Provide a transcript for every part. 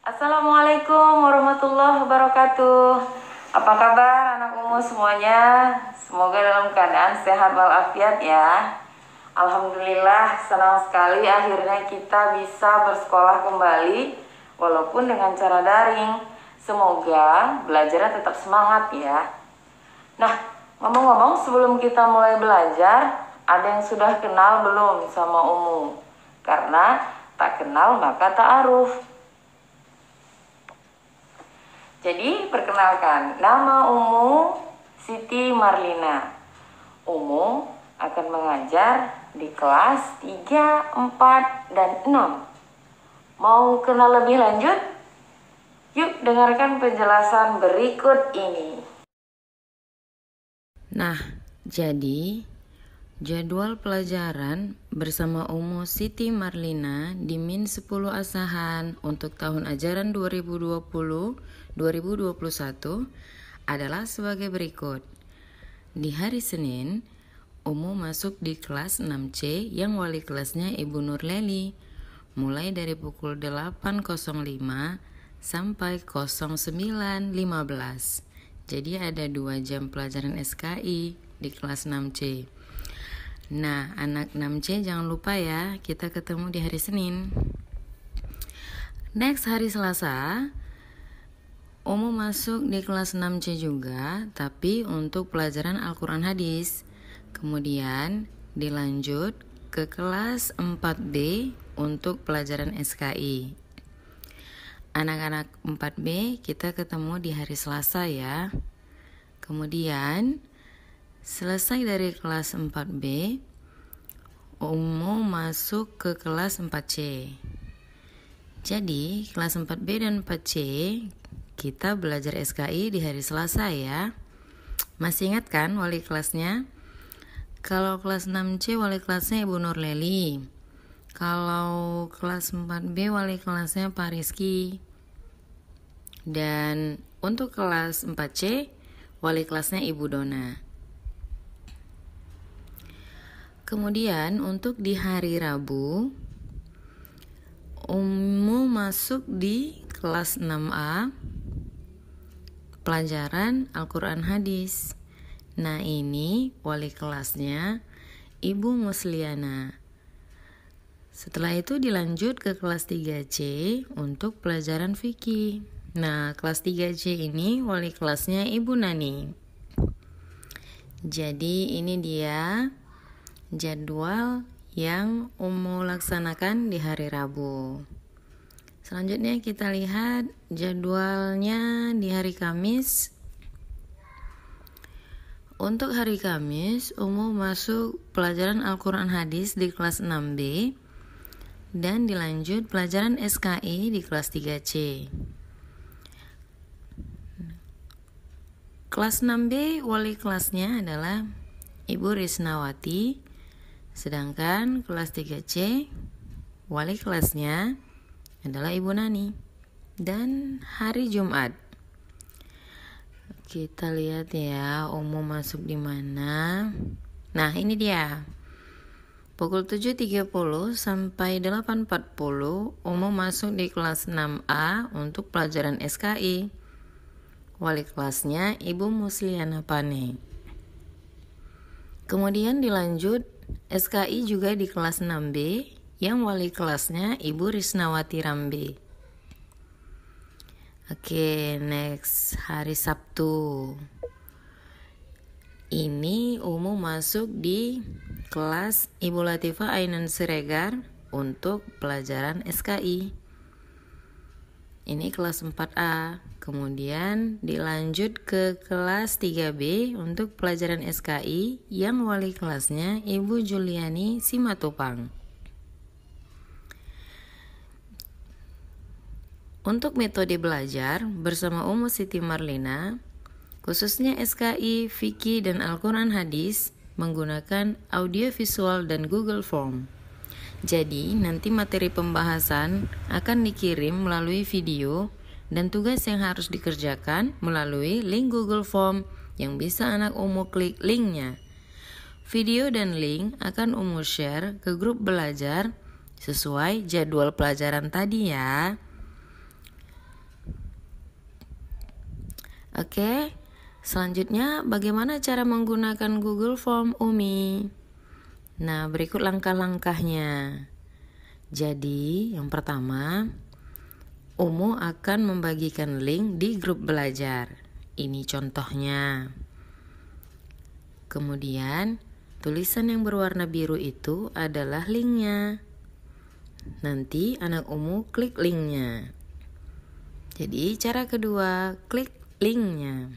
Assalamualaikum warahmatullahi wabarakatuh. Apa kabar anak umum semuanya? Semoga dalam keadaan sehat walafiat ya. Alhamdulillah, senang sekali akhirnya kita bisa bersekolah kembali walaupun dengan cara daring. Semoga belajarnya tetap semangat ya. Nah, ngomong-ngomong sebelum kita mulai belajar, ada yang sudah kenal belum sama umum? Karena tak kenal maka ta'aruf. Jadi perkenalkan, nama Umu Siti Marlina. Umu akan mengajar di kelas 3, 4, dan 6. Mau kenal lebih lanjut? Yuk dengarkan penjelasan berikut ini. Nah, jadi jadwal pelajaran bersama Umu Siti Marlina di Min 10 Asahan untuk tahun ajaran 2020-2021 adalah sebagai berikut. Di hari Senin, Umu masuk di kelas 6C yang wali kelasnya Ibu Nurleli, mulai dari pukul 8.05 sampai 09.15. Jadi ada 2 jam pelajaran SKI di kelas 6C. Nah, anak 6C jangan lupa ya, kita ketemu di hari Senin. Next hari Selasa, Umu masuk di kelas 6C juga, tapi untuk pelajaran Al-Quran Hadis. Kemudian dilanjut ke kelas 4B untuk pelajaran SKI. Anak-anak 4B kita ketemu di hari Selasa ya. Kemudian selesai dari kelas 4B, Umu masuk ke kelas 4C. Jadi kelas 4B dan 4C kita belajar SKI di hari Selasa ya. Masih ingat kan wali kelasnya? Kalau kelas 6C wali kelasnya Ibu Nurleli. Kalau kelas 4B wali kelasnya Pak Rizky. Dan untuk kelas 4C wali kelasnya Ibu Dona. Kemudian untuk di hari Rabu, Umu masuk di kelas 6A pelajaran Al-Quran Hadis. Nah, ini wali kelasnya Ibu Musliana. Setelah itu dilanjut ke kelas 3C untuk pelajaran fikih. Nah, kelas 3C ini wali kelasnya Ibu Nani. Jadi ini dia jadwal yang Umu laksanakan di hari Rabu. Selanjutnya kita lihat jadwalnya di hari Kamis. Untuk hari Kamis, Umu masuk pelajaran Al-Quran Hadis di kelas 6B dan dilanjut pelajaran SKI di kelas 3C. Kelas 6B wali kelasnya adalah Ibu Risnawati, sedangkan kelas 3C wali kelasnya adalah Ibu Nani. Dan hari Jumat, kita lihat ya Umu masuk di mana. Nah, ini dia. Pukul 7.30 sampai 8.40 Umu masuk di kelas 6A untuk pelajaran SKI. Wali kelasnya Ibu Musliana Pane. Kemudian dilanjut SKI juga di kelas 6B yang wali kelasnya Ibu Risnawati Rambe. Oke, next hari Sabtu. Ini Umu masuk di kelas Ibu Latifah Ainan Siregar untuk pelajaran SKI. Ini kelas 4A. Kemudian dilanjut ke kelas 3B untuk pelajaran SKI yang wali kelasnya Ibu Juliani Simatupang. Untuk metode belajar bersama Umu Siti Marlina, khususnya SKI, Fikih, dan Al-Quran Hadis menggunakan audio visual dan Google Form. Jadi nanti materi pembahasan akan dikirim melalui video dan tugas yang harus dikerjakan melalui link Google Form yang bisa anak Umu klik linknya. Video dan link akan Umu share ke grup belajar sesuai jadwal pelajaran tadi ya. Oke, selanjutnya bagaimana cara menggunakan Google Form Umi? Nah, berikut langkah-langkahnya. Jadi, yang pertama, Umu akan membagikan link di grup belajar. Ini contohnya. Kemudian, tulisan yang berwarna biru itu adalah linknya. Nanti anak Umu klik linknya. Jadi, cara kedua, klik linknya.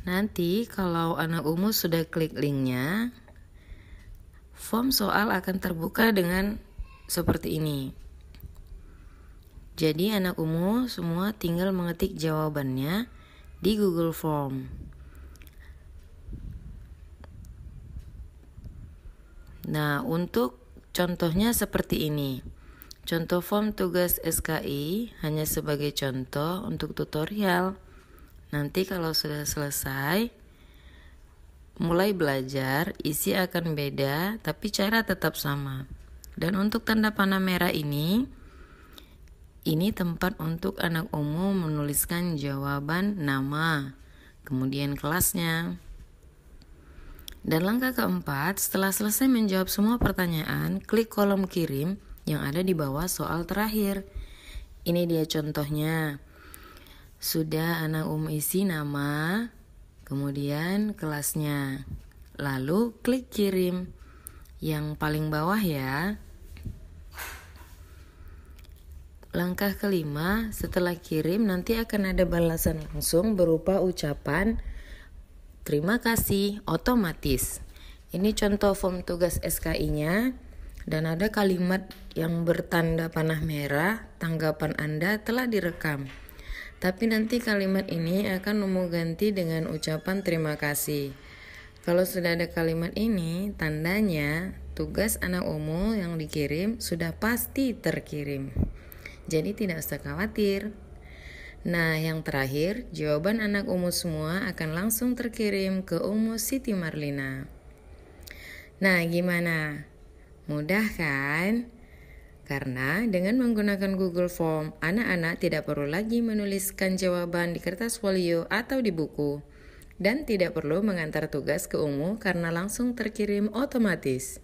Nanti kalau anak Umu sudah klik linknya, form soal akan terbuka dengan seperti ini. Jadi anak Umu semua tinggal mengetik jawabannya di Google Form. Nah, untuk contohnya seperti ini. Contoh form tugas SKI hanya sebagai contoh untuk tutorial. Nanti kalau sudah selesai, mulai belajar, isi akan beda, tapi cara tetap sama. Dan untuk tanda panah merah ini tempat untuk anak Umu menuliskan jawaban nama, kemudian kelasnya. Dan langkah keempat, setelah selesai menjawab semua pertanyaan, klik kolom kirim yang ada di bawah soal terakhir. Ini dia contohnya. Sudah anak Umu isi nama, kemudian kelasnya. Lalu klik kirim. Yang paling bawah ya. Langkah kelima, setelah kirim nanti akan ada balasan langsung berupa ucapan terima kasih otomatis. Ini contoh form tugas SKI-nya dan ada kalimat yang bertanda panah merah, tanggapan Anda telah direkam. Tapi nanti kalimat ini akan Umu ganti dengan ucapan terima kasih. Kalau sudah ada kalimat ini, tandanya tugas anak Umu yang dikirim sudah pasti terkirim. Jadi tidak usah khawatir. Nah, yang terakhir, jawaban anak Umu semua akan langsung terkirim ke Umu Siti Marlina. Nah, gimana? Mudah kan? Karena dengan menggunakan Google Form, anak-anak tidak perlu lagi menuliskan jawaban di kertas folio atau di buku. Dan tidak perlu mengantar tugas ke Umu karena langsung terkirim otomatis.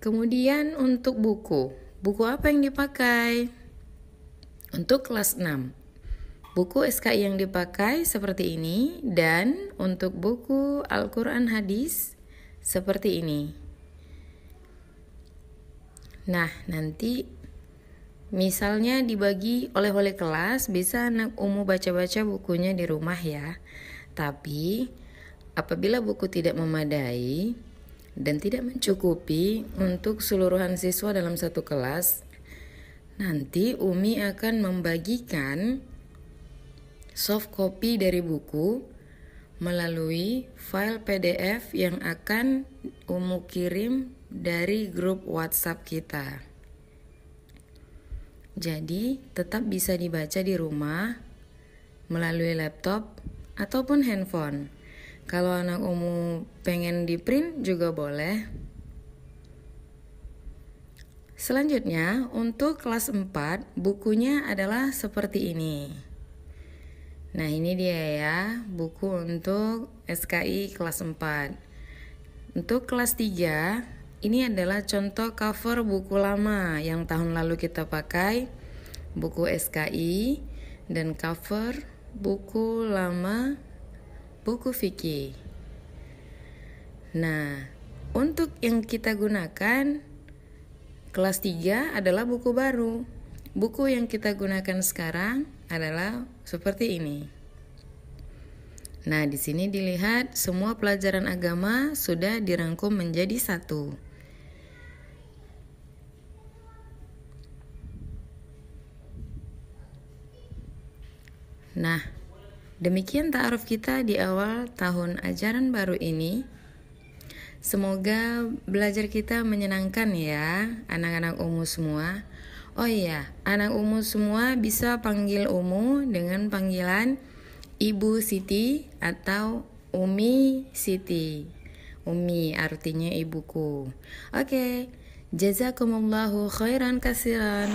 Kemudian untuk buku apa yang dipakai? Untuk kelas 6, buku SKI yang dipakai seperti ini, dan untuk buku Al-Quran Hadis seperti ini. Nah, nanti misalnya dibagi oleh kelas, bisa anak Umu baca-baca bukunya di rumah ya. Tapi apabila buku tidak memadai dan tidak mencukupi untuk seluruhan siswa dalam satu kelas, nanti Umi akan membagikan soft copy dari buku melalui file PDF yang akan Umu kirim dari grup WhatsApp kita. Jadi, tetap bisa dibaca di rumah melalui laptop ataupun handphone. Kalau anak Umu pengen di print juga boleh. Selanjutnya, untuk kelas 4, bukunya adalah seperti ini. Nah, ini dia ya, buku untuk SKI kelas 4. Untuk kelas 3, ini adalah contoh cover buku lama yang tahun lalu kita pakai, buku SKI, dan cover buku lama, buku fikih. Nah, untuk yang kita gunakan, kelas 3 adalah buku baru. Buku yang kita gunakan sekarang adalah seperti ini. Nah, di sini dilihat semua pelajaran agama sudah dirangkum menjadi satu. Nah, demikian ta'aruf kita di awal tahun ajaran baru ini. Semoga belajar kita menyenangkan ya, anak-anak Umu semua. Oh iya, anak Umu semua bisa panggil Umu dengan panggilan Ibu Siti atau Umi Siti. Umi artinya ibuku. Oke, jazakumullahu khairan kasiran.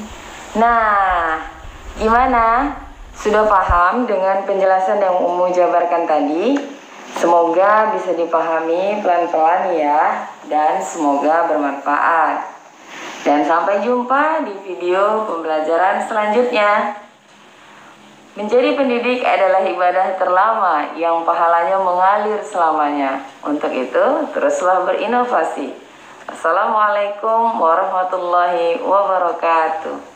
Nah, gimana? Sudah paham dengan penjelasan yang Umu jabarkan tadi? Semoga bisa dipahami pelan-pelan ya, dan semoga bermanfaat. Dan sampai jumpa di video pembelajaran selanjutnya. Menjadi pendidik adalah ibadah terlama yang pahalanya mengalir selamanya. Untuk itu, teruslah berinovasi. Assalamualaikum warahmatullahi wabarakatuh.